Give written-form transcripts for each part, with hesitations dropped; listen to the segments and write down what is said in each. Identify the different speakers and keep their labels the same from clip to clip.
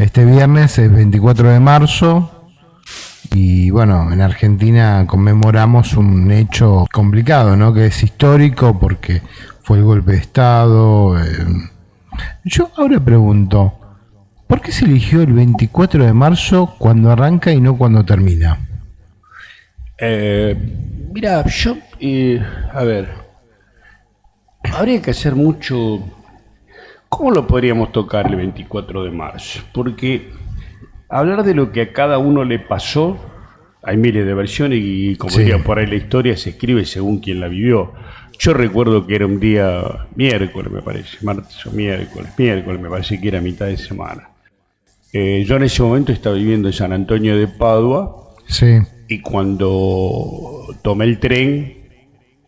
Speaker 1: Este viernes es 24 de marzo y bueno, en Argentina conmemoramos un hecho complicado, ¿no? Que es histórico porque fue el golpe de Estado. Yo ahora pregunto, ¿por qué se eligió el 24 de marzo cuando arranca y no cuando termina?
Speaker 2: Eh, Mira, a ver, habría que hacer mucho. ¿Cómo lo podríamos tocar el 24 de marzo? Porque hablar de lo que a cada uno le pasó, hay miles de versiones y como
Speaker 1: Sí,
Speaker 2: diría por ahí la historia se escribe según quien la vivió. Yo recuerdo que era un día miércoles, me parece, martes o miércoles me parece que era mitad de semana. Yo en ese momento estaba viviendo en San Antonio de Padua
Speaker 1: sí,
Speaker 2: y cuando tomé el tren,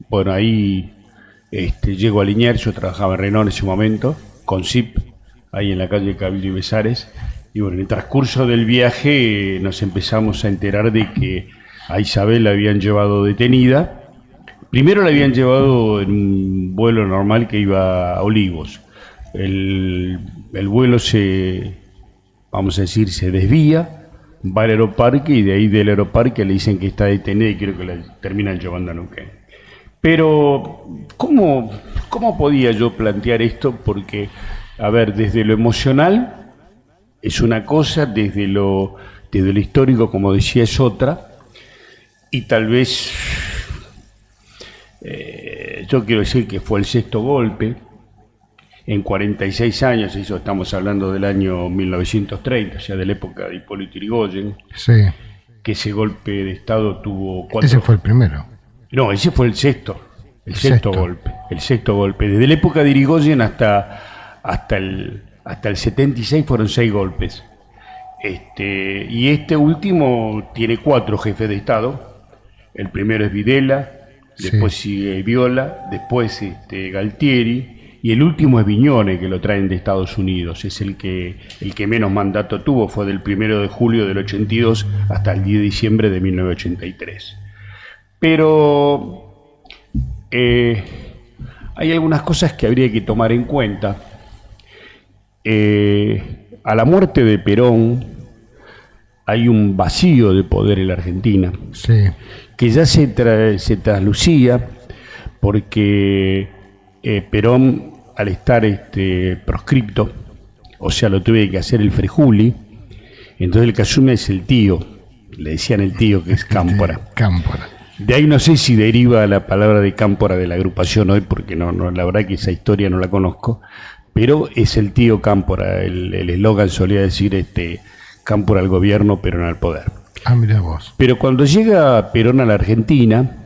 Speaker 2: bueno, ahí llego a Liniers, yo trabajaba en Renault en ese momento, con ZIP, ahí en la calle Cabildo y Besares, y bueno, en el transcurso del viaje nos empezamos a enterar de que a Isabel la habían llevado detenida. Primero la habían llevado en un vuelo normal que iba a Olivos. El vuelo vamos a decir, se desvía, va al aeroparque y de ahí del aeroparque le dicen que está detenida y creo que la terminan llevando a Neuquén. Pero, ¿cómo podía yo plantear esto? Porque, a ver, desde lo emocional es una cosa, desde lo histórico, como decía, es otra, y tal vez yo quiero decir que fue el sexto golpe, en 46 años, eso estamos hablando del año 1930, o sea, de la época de Hipólito Yrigoyen,
Speaker 1: sí.
Speaker 2: que ese golpe de Estado tuvo
Speaker 1: Ese
Speaker 2: cuatro.
Speaker 1: fue el primero.
Speaker 2: No, ese fue el
Speaker 1: El
Speaker 2: sexto
Speaker 1: sexto.
Speaker 2: golpe, el sexto golpe. Desde la época de Irigoyen hasta el 76 fueron 6 golpes. Y este último tiene 4 jefes de Estado. El primero es Videla,
Speaker 1: Sí.
Speaker 2: después sigue Viola, después Galtieri, y el último es Viñone, que lo traen de Estados Unidos. Es el que menos mandato tuvo, fue del 1 de julio del 82 hasta el 10 de diciembre de 1983. Pero hay algunas cosas que habría que tomar en cuenta. A la muerte de Perón hay un vacío de poder en la Argentina,
Speaker 1: Sí,
Speaker 2: que ya se traslucía porque Perón, al estar proscripto, o sea, lo tuve que hacer el Frejuli, entonces el que asume es el tío, le decían el tío, que es Cámpora.
Speaker 1: Cámpora.
Speaker 2: De ahí no sé si deriva la palabra de Cámpora de la agrupación hoy, porque la verdad que esa historia no la conozco, pero es el tío Cámpora, el eslogan solía decir Cámpora al gobierno, Perón al poder.
Speaker 1: Ah, mira vos.
Speaker 2: Pero cuando llega Perón a la Argentina,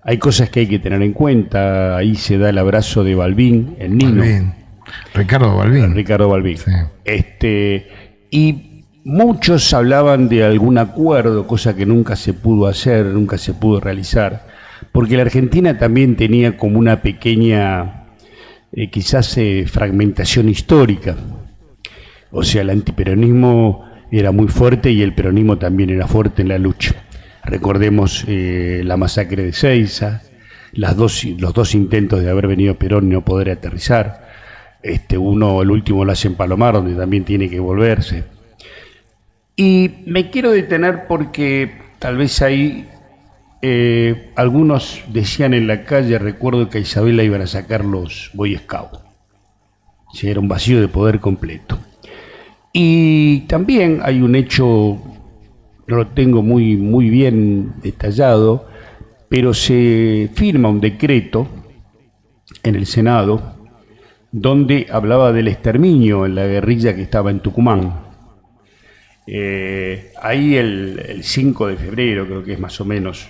Speaker 2: hay cosas que hay que tener en cuenta. Ahí se da el abrazo de Balbín, el Nino,
Speaker 1: Balbín. Ricardo Balbín.
Speaker 2: Ricardo Balbín.
Speaker 1: Sí.
Speaker 2: Y muchos hablaban de algún acuerdo, cosa que nunca se pudo hacer, nunca se pudo realizar, porque la Argentina también tenía como una pequeña, quizás, fragmentación histórica. O sea, el antiperonismo era muy fuerte y el peronismo también era fuerte en la lucha. Recordemos la masacre de Seiza, los dos intentos de haber venido Perón y no poder aterrizar. El último lo hace en Palomar, donde también tiene que volverse. Y me quiero detener porque tal vez ahí algunos decían en la calle, recuerdo que a Isabel la iban a sacar los Boy Scouts. Sí, era un vacío de poder completo. Y también hay un hecho, no lo tengo muy bien detallado, pero se firma un decreto en el Senado donde hablaba del exterminio en la guerrilla que estaba en Tucumán. Ahí el 5 de febrero, creo que es más o menos,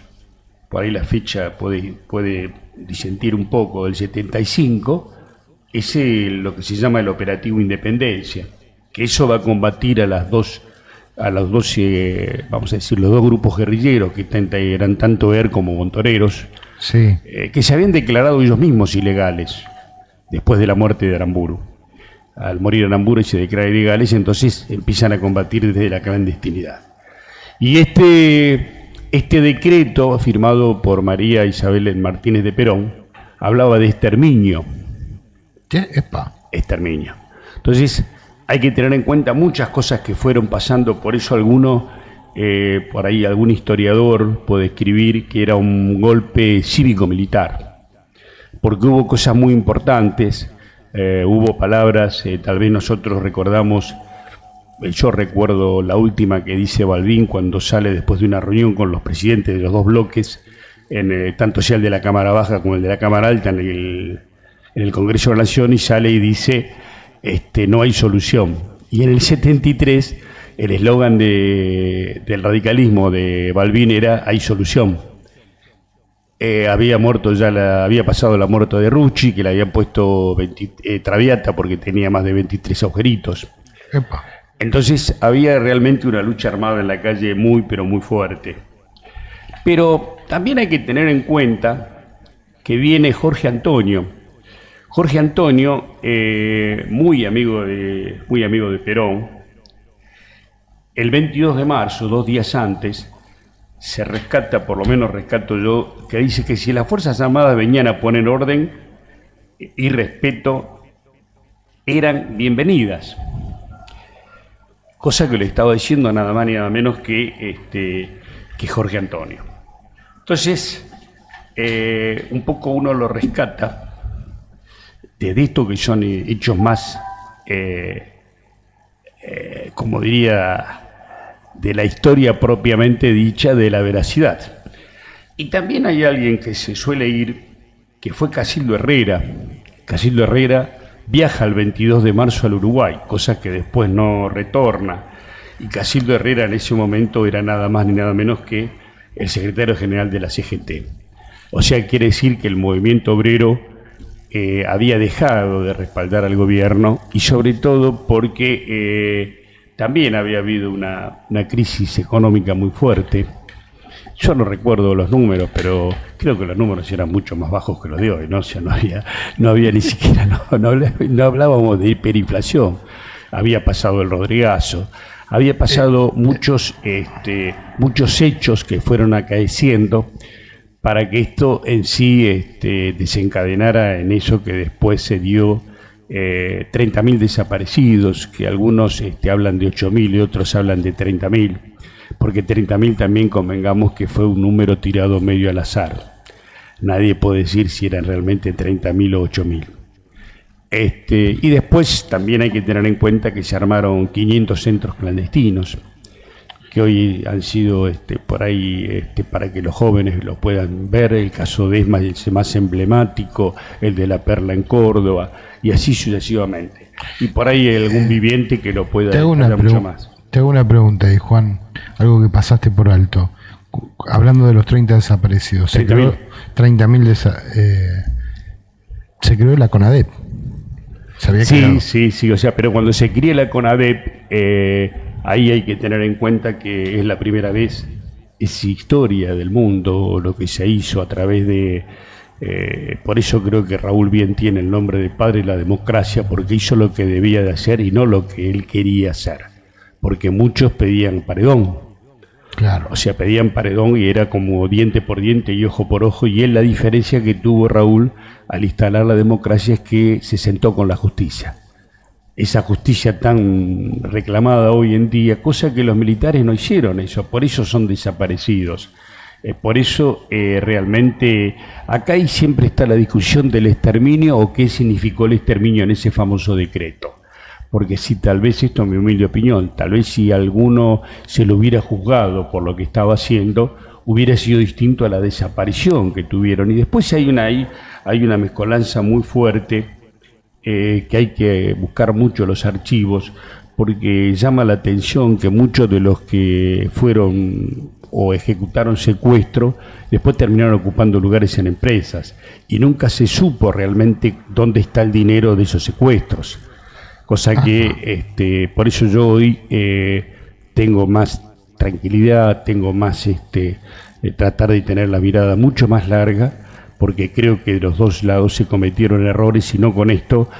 Speaker 2: por ahí la fecha puede disentir un poco, del 75, es lo que se llama el Operativo Independencia, que eso va a combatir a los dos, vamos a decir, los dos grupos guerrilleros que eran tanto ER como Montoneros,
Speaker 1: Sí.
Speaker 2: que se habían declarado ellos mismos ilegales después de la muerte de Aramburu. Al morir Aramburu se declaran ilegales, entonces empiezan a combatir desde la clandestinidad. Y este decreto, firmado por María Isabel Martínez de Perón, hablaba de exterminio.
Speaker 1: ¿Qué? Epa.
Speaker 2: Exterminio. Entonces, hay que tener en cuenta muchas cosas que fueron pasando, por eso por ahí algún historiador puede escribir que era un golpe cívico-militar, porque hubo cosas muy importantes, hubo palabras, tal vez nosotros recordamos, yo recuerdo la última que dice Balbín cuando sale después de una reunión con los presidentes de los dos bloques, tanto sea el de la Cámara Baja como el de la Cámara Alta en el Congreso de la Nación, y sale y dice, no hay solución. Y en el 73 el eslogan del radicalismo de Balbín era hay solución. Había pasado la muerte de Rucci, que le habían puesto Traviata porque tenía más de 23 agujeritos.
Speaker 1: Epa.
Speaker 2: Entonces había realmente una lucha armada en la calle muy, pero muy fuerte. Pero también hay que tener en cuenta que viene Jorge Antonio. Jorge Antonio, muy amigo de Perón, el 22 de marzo, 2 días antes, se rescata, por lo menos rescato yo, que dice que si las Fuerzas Armadas venían a poner orden y respeto, eran bienvenidas. Cosa que le estaba diciendo nada más ni nada menos que Jorge Antonio. Entonces, un poco uno lo rescata de esto que son hechos más, como diría, de la historia propiamente dicha, de la veracidad. Y también hay alguien que se suele ir, que fue Casildo Herrera. Casildo Herrera viaja el 22 de marzo al Uruguay, cosa que después no retorna. Y Casildo Herrera en ese momento era nada más ni nada menos que el secretario general de la CGT. O sea, quiere decir que el movimiento obrero había dejado de respaldar al gobierno, y sobre todo porque también había habido una crisis económica muy fuerte. Yo no recuerdo los números, pero creo que los números eran mucho más bajos que los de hoy, ¿no? O sea, no había ni siquiera, no hablábamos de hiperinflación. Había pasado el Rodrigazo, había pasado muchos hechos que fueron acaeciendo para que esto en sí desencadenara en eso que después se dio 30.000 desaparecidos, que algunos hablan de 8.000 y otros hablan de 30.000, porque 30.000 también convengamos que fue un número tirado medio al azar. Nadie puede decir si eran realmente 30.000 o 8.000. Y después también hay que tener en cuenta que se armaron 500 centros clandestinos, que hoy han sido por ahí para que los jóvenes lo puedan ver. El caso de ESMA es el más emblemático, el de La Perla en Córdoba, y así sucesivamente. Y por ahí hay algún viviente que lo pueda detallar mucho más.
Speaker 1: Te hago una pregunta ahí, Juan, algo que pasaste por alto. Hablando de los 30 desaparecidos, se creó 30.000 se creó la CONADEP. Sí, o sea, pero cuando se cría la CONADEP, ahí hay que tener en cuenta que es la primera vez, es historia del mundo lo que se hizo a través de... por eso creo que Raúl bien tiene el nombre de padre de la democracia, porque hizo lo que debía de hacer y no lo que él quería hacer. Porque muchos pedían paredón. Claro.
Speaker 2: O sea, pedían paredón y era como diente por diente y ojo por ojo. Y él, la diferencia que tuvo Raúl al instalar la democracia es que se sentó con la justicia. Esa justicia tan reclamada hoy en día, cosa que los militares no hicieron eso, por eso son desaparecidos. Por eso realmente acá y siempre está la discusión del exterminio o qué significó el exterminio en ese famoso decreto. Porque si tal vez, esto es mi humilde opinión, tal vez si alguno se lo hubiera juzgado por lo que estaba haciendo, hubiera sido distinto a la desaparición que tuvieron. Y después hay una mezcolanza muy fuerte, que hay que buscar mucho los archivos, porque llama la atención que muchos de los que fueron o ejecutaron secuestro, después terminaron ocupando lugares en empresas, y nunca se supo realmente dónde está el dinero de esos secuestros. Cosa que, por eso yo hoy tengo más tranquilidad, tengo más tratar de tener la mirada mucho más larga, porque creo que de los dos lados se cometieron errores, y no con esto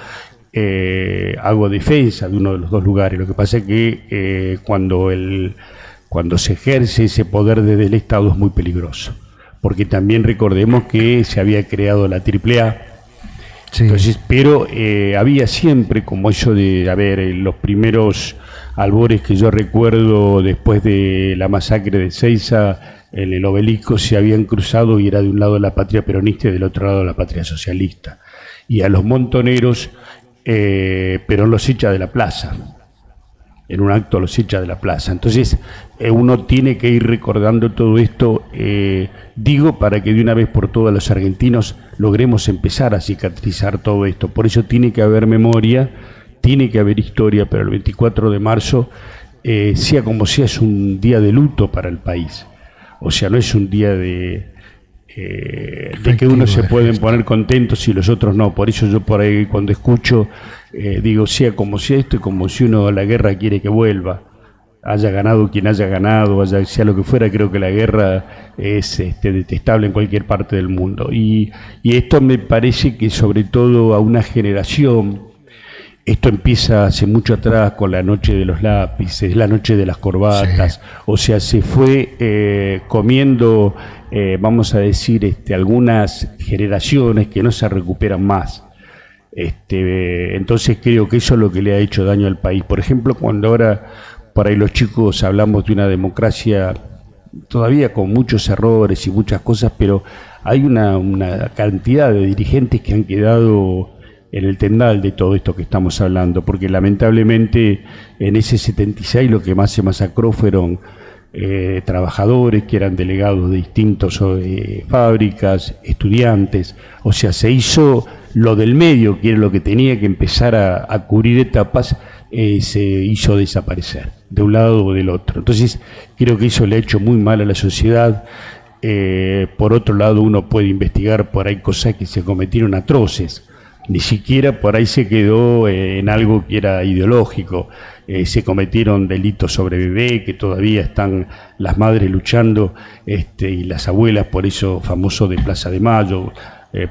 Speaker 2: hago defensa de uno de los dos lugares. Lo que pasa es que cuando se ejerce ese poder desde el Estado es muy peligroso, porque también recordemos que se había creado la AAA,
Speaker 1: Sí.
Speaker 2: Entonces, pero había siempre como eso de, a ver, los primeros albores que yo recuerdo después de la masacre de Seiza, en el obelisco se habían cruzado y era de un lado la patria peronista y del otro lado la patria socialista. Y a los montoneros, Perón los echa de la plaza. En un acto los echa de la plaza. Entonces, uno tiene que ir recordando todo esto, digo, para que de una vez por todas los argentinos logremos empezar a cicatrizar todo esto. Por eso tiene que haber memoria, tiene que haber historia, pero el 24 de marzo, sea como sea, es un día de luto para el país. O sea, no es un día de que unos se pueden poner contentos y los otros no. Por eso yo por ahí cuando escucho, digo, sea como sea esto, y como si uno a la guerra quiere que vuelva, haya ganado quien haya ganado, sea lo que fuera, creo que la guerra es detestable en cualquier parte del mundo. Y esto me parece que sobre todo a una generación, esto empieza hace mucho atrás con la noche de los lápices, la noche de las corbatas, sí. O sea, se fue comiendo, vamos a decir, algunas generaciones que no se recuperan más. Entonces creo que eso es lo que le ha hecho daño al país. Por ejemplo, cuando ahora por ahí los chicos hablamos de una democracia todavía con muchos errores y muchas cosas, pero hay una cantidad de dirigentes que han quedado en el tendal de todo esto que estamos hablando, porque lamentablemente en ese 76 lo que más se masacró fueron trabajadores que eran delegados de distintas fábricas, estudiantes, o sea, se hizo lo del medio, que era lo que tenía que empezar a cubrir etapas, se hizo desaparecer, de un lado o del otro. Entonces, creo que eso le ha hecho muy mal a la sociedad. Por otro lado, uno puede investigar por ahí cosas que se cometieron atroces, ni siquiera por ahí se quedó en algo que era ideológico. Se cometieron delitos sobre bebé, que todavía están las madres luchando, y las abuelas, por eso famoso de Plaza de Mayo.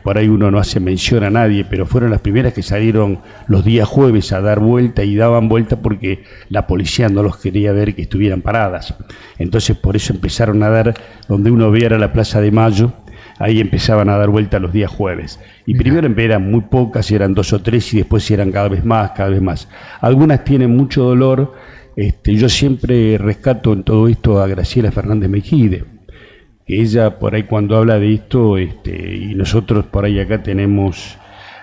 Speaker 2: Por ahí uno no hace mención a nadie, pero fueron las primeras que salieron los días jueves a dar vuelta, y daban vuelta porque la policía no los quería ver que estuvieran paradas. Entonces por eso empezaron a dar, donde uno viera la Plaza de Mayo, ahí empezaban a dar vuelta los días jueves. Y primero eran muy pocas, eran 2 o 3, y después eran cada vez más, cada vez más. Algunas tienen mucho dolor. Yo siempre rescato en todo esto a Graciela Fernández Mejide, que ella por ahí cuando habla de esto, y nosotros por ahí acá tenemos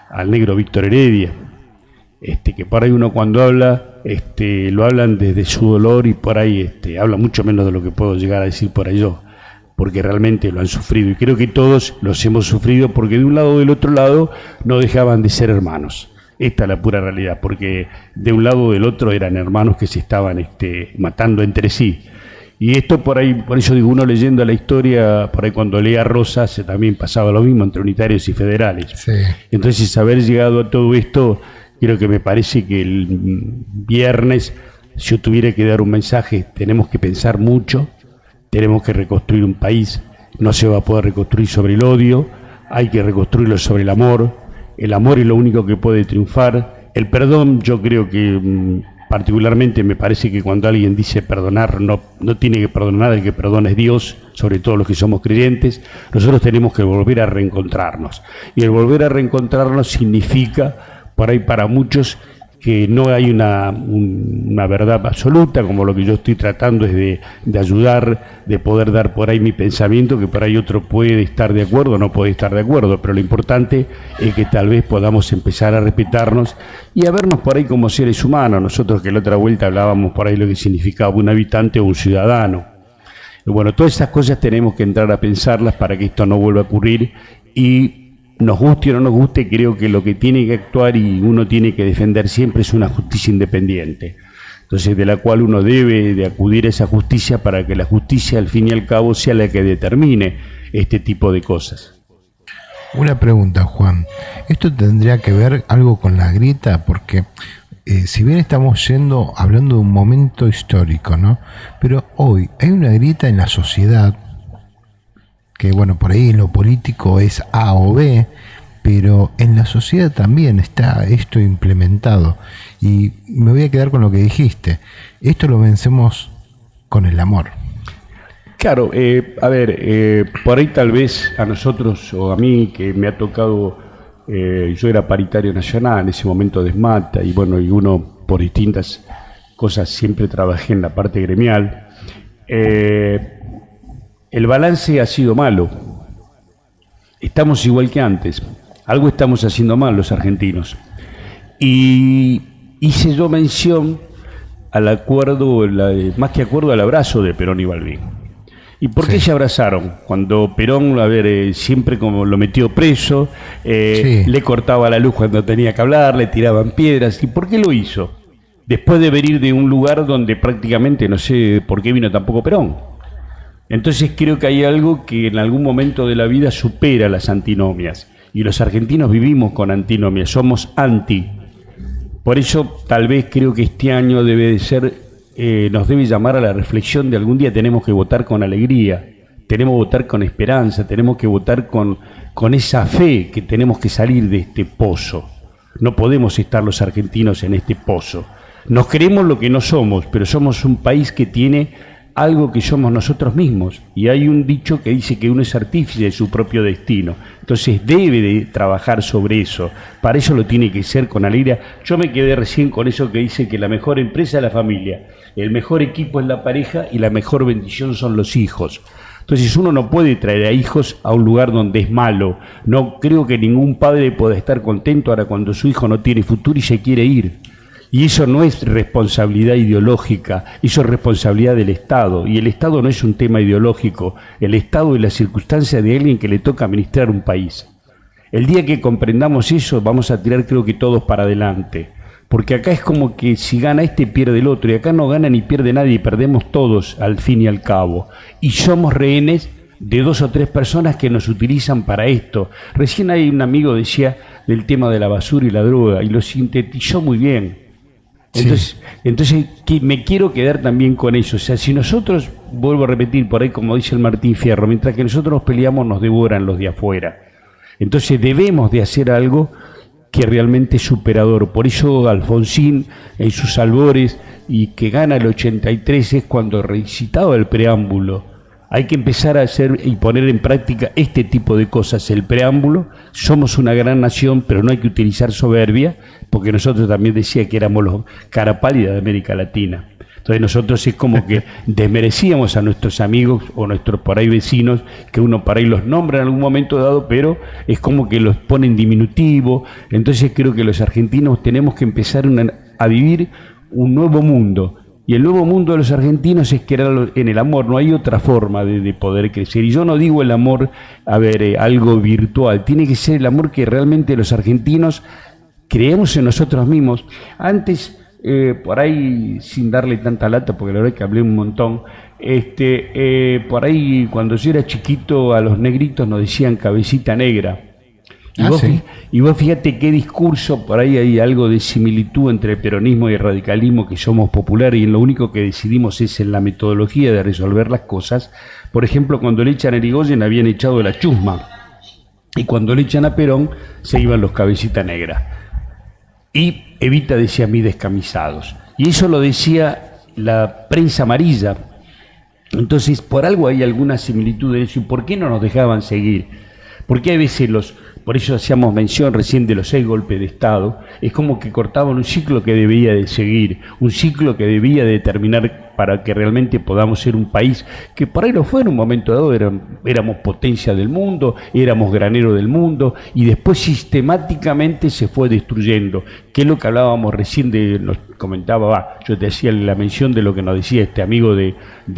Speaker 2: al negro Víctor Heredia, que por ahí uno cuando habla, lo hablan desde su dolor, y por ahí habla mucho menos de lo que puedo llegar a decir por ahí yo, porque realmente lo han sufrido, y creo que todos los hemos sufrido, porque de un lado o del otro lado no dejaban de ser hermanos. Esta es la pura realidad, porque de un lado o del otro eran hermanos que se estaban matando entre sí. Y esto por ahí, por eso digo, uno leyendo la historia, por ahí cuando leía Rosas, también pasaba lo mismo entre unitarios y federales. Sí. Entonces, haber llegado a todo esto, creo que me parece que el viernes, si yo tuviera que dar un mensaje, tenemos que pensar mucho, tenemos que reconstruir un país, no se va a poder reconstruir sobre el odio, hay que reconstruirlo sobre el amor es lo único que puede triunfar. El perdón, yo creo que particularmente me parece que cuando alguien dice perdonar, no tiene que perdonar, el que perdona es Dios, sobre todo los que somos creyentes. Nosotros tenemos que volver a reencontrarnos, y el volver a reencontrarnos significa, por ahí para muchos, que no hay una verdad absoluta, como lo que yo estoy tratando es de ayudar, de poder dar por ahí mi pensamiento, que por ahí otro puede estar de acuerdo, no puede estar de acuerdo, pero lo importante es que tal vez podamos empezar a respetarnos y a vernos por ahí como seres humanos. Nosotros que la otra vuelta hablábamos por ahí lo que significaba un habitante o un ciudadano. Y bueno, todas esas cosas tenemos que entrar a pensarlas para que esto no vuelva a ocurrir, y nos guste o no nos guste, creo que lo que tiene que actuar y uno tiene que defender siempre es una justicia independiente. Entonces, de la cual uno debe de acudir a esa justicia para que la justicia, al fin y al cabo, sea la que determine este tipo de cosas.
Speaker 1: Una pregunta, Juan. ¿Esto tendría que ver algo con la grieta? Porque si bien estamos hablando de un momento histórico, ¿no? Pero hoy hay una grieta en la sociedad, que bueno, por ahí en lo político es A o B, pero en la sociedad también está esto implementado. Y me voy a quedar con lo que dijiste. Esto lo vencemos con el amor.
Speaker 2: Claro, por ahí tal vez a nosotros o a mí, que me ha tocado Yo era paritario nacional, en ese momento de SMATA, y bueno, y uno por distintas cosas siempre trabajé en la parte gremial. El balance ha sido malo. Estamos igual que antes. Algo estamos haciendo mal los argentinos. Y hice yo mención al acuerdo, más que acuerdo, al abrazo de Perón y Balbín. ¿Y por qué se abrazaron? Cuando Perón, siempre como lo metió preso, le cortaba la luz cuando tenía que hablar, le tiraban piedras. ¿Y por qué lo hizo? Después de venir de un lugar donde prácticamente no sé por qué vino tampoco Perón. Entonces creo que hay algo que en algún momento de la vida supera las antinomias. Y los argentinos vivimos con antinomias, somos anti. Por eso tal vez creo que este año debe de ser, nos debe llamar a la reflexión de algún día tenemos que votar con alegría, tenemos que votar con esperanza, tenemos que votar con esa fe que tenemos que salir de este pozo. No podemos estar los argentinos en este pozo. Nos creemos lo que no somos, pero somos un país que tiene algo que somos nosotros mismos. Y hay un dicho que dice que uno es artífice de su propio destino. Entonces debe de trabajar sobre eso. Para eso lo tiene que ser con alegría. Yo me quedé recién con eso que dice que la mejor empresa es la familia, el mejor equipo es la pareja y la mejor bendición son los hijos. Entonces uno no puede traer a hijos a un lugar donde es malo. No creo que ningún padre pueda estar contento ahora cuando su hijo no tiene futuro y se quiere ir. Y eso no es responsabilidad ideológica, eso es responsabilidad del Estado. Y el Estado no es un tema ideológico, el Estado es la circunstancia de alguien que le toca administrar un país. El día que comprendamos eso, vamos a tirar creo que todos para adelante. Porque acá es como que si gana este, pierde el otro. Y acá no gana ni pierde nadie, perdemos todos al fin y al cabo. Y somos rehenes de 2 o 3 personas que nos utilizan para esto. Recién hay un amigo decía del tema de la basura y la droga, y lo sintetizó muy bien. Entonces me quiero quedar también con eso. O sea, si nosotros, vuelvo a repetir, por ahí como dice el Martín Fierro, mientras que nosotros nos peleamos nos devoran los de afuera. Entonces debemos de hacer algo que realmente es superador. Por eso Alfonsín en sus albores y que gana el 83 es cuando recitaba el preámbulo. Hay que empezar a hacer y poner en práctica este tipo de cosas. El preámbulo, somos una gran nación, pero no hay que utilizar soberbia, porque nosotros también decía que éramos los cara pálida de América Latina. Entonces nosotros es como que desmerecíamos a nuestros amigos o nuestros por ahí vecinos, que uno por ahí los nombra en algún momento dado, pero es como que los pone en diminutivo. Entonces creo que los argentinos tenemos que empezar a vivir un nuevo mundo. Y el nuevo mundo de los argentinos es crear en el amor, no hay otra forma de poder crecer. Y yo no digo el amor, algo virtual, tiene que ser el amor que realmente los argentinos creemos en nosotros mismos. Antes, por ahí, sin darle tanta lata, porque la verdad es que hablé un montón, por ahí cuando yo era chiquito a los negritos nos decían cabecita negra. Y vos fíjate qué discurso, por ahí hay algo de similitud entre el peronismo y el radicalismo, que somos populares y lo único que decidimos es en la metodología de resolver las cosas. Por ejemplo, cuando le echan a Irigoyen habían echado la chusma, y cuando le echan a Perón se iban los cabecita negra. Y Evita decía mi descamisados. Y eso lo decía la prensa amarilla. Entonces, por algo hay alguna similitud en eso. ¿Y por qué no nos dejaban seguir? Porque hay veces por eso hacíamos mención recién de los 6 golpes de Estado, es como que cortaban un ciclo que debía de seguir, un ciclo que debía de terminar para que realmente podamos ser un país que por ahí lo fue en un momento dado, éramos potencia del mundo, éramos granero del mundo, y después sistemáticamente se fue destruyendo, que es lo que hablábamos recién, nos comentaba, yo te hacía la mención de lo que nos decía este amigo de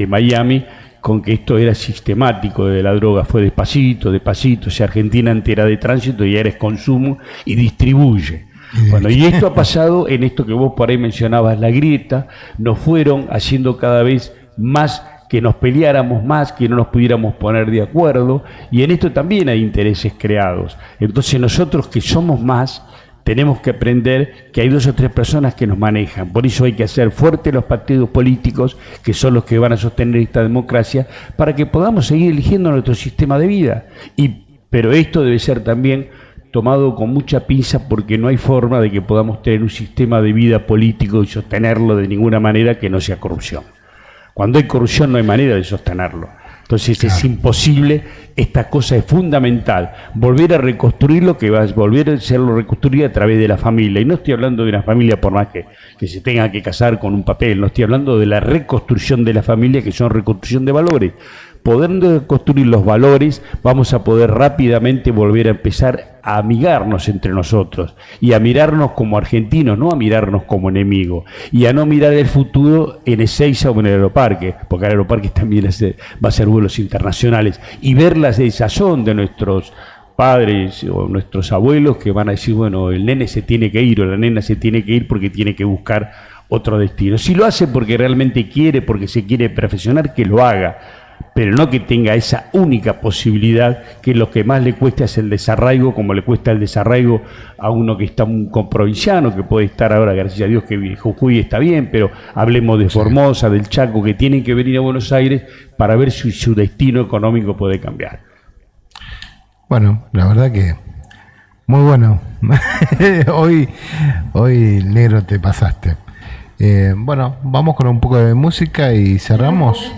Speaker 2: Miami, con que esto era sistemático de la droga, fue despacito, o sea, Argentina entera de tránsito y ahora es consumo y distribuye. Bueno, y esto ha pasado en esto que vos por ahí mencionabas, la grieta, nos fueron haciendo cada vez más que nos peleáramos más, que no nos pudiéramos poner de acuerdo, y en esto también hay intereses creados. Entonces nosotros que somos más, tenemos que aprender que hay 2 o 3 personas que nos manejan. Por eso hay que hacer fuertes los partidos políticos, que son los que van a sostener esta democracia, para que podamos seguir eligiendo nuestro sistema de vida. Pero esto debe ser también tomado con mucha pinza, porque no hay forma de que podamos tener un sistema de vida político y sostenerlo de ninguna manera que no sea corrupción. Cuando hay corrupción no hay manera de sostenerlo. Entonces
Speaker 1: Claro.
Speaker 2: es imposible, esta cosa es fundamental, volver a reconstruir lo que va a volver a hacerlo reconstruir a través de la familia. Y no estoy hablando de una familia por más que se tenga que casar con un papel, no estoy hablando de la reconstrucción de la familia, que son reconstrucción de valores. Podendo construir los valores, vamos a poder rápidamente volver a empezar a amigarnos entre nosotros y a mirarnos como argentinos, no a mirarnos como enemigos, y a no mirar el futuro en Ezeiza o en el Aeroparque, porque el Aeroparque también va a ser vuelos internacionales, y ver la desazón de nuestros padres o nuestros abuelos que van a decir, bueno, el nene se tiene que ir o la nena se tiene que ir porque tiene que buscar otro destino. Si lo hace porque realmente quiere, porque se quiere perfeccionar, que lo haga, pero no que tenga esa única posibilidad, que lo que más le cuesta es el desarraigo, como le cuesta el desarraigo a uno que está un provinciano, que puede estar ahora, gracias a Dios que Jujuy está bien, pero hablemos de Formosa, del Chaco, que tienen que venir a Buenos Aires para ver si su destino económico puede cambiar.
Speaker 1: Bueno, la verdad que muy bueno. hoy negro te pasaste. Bueno, vamos con un poco de música y cerramos.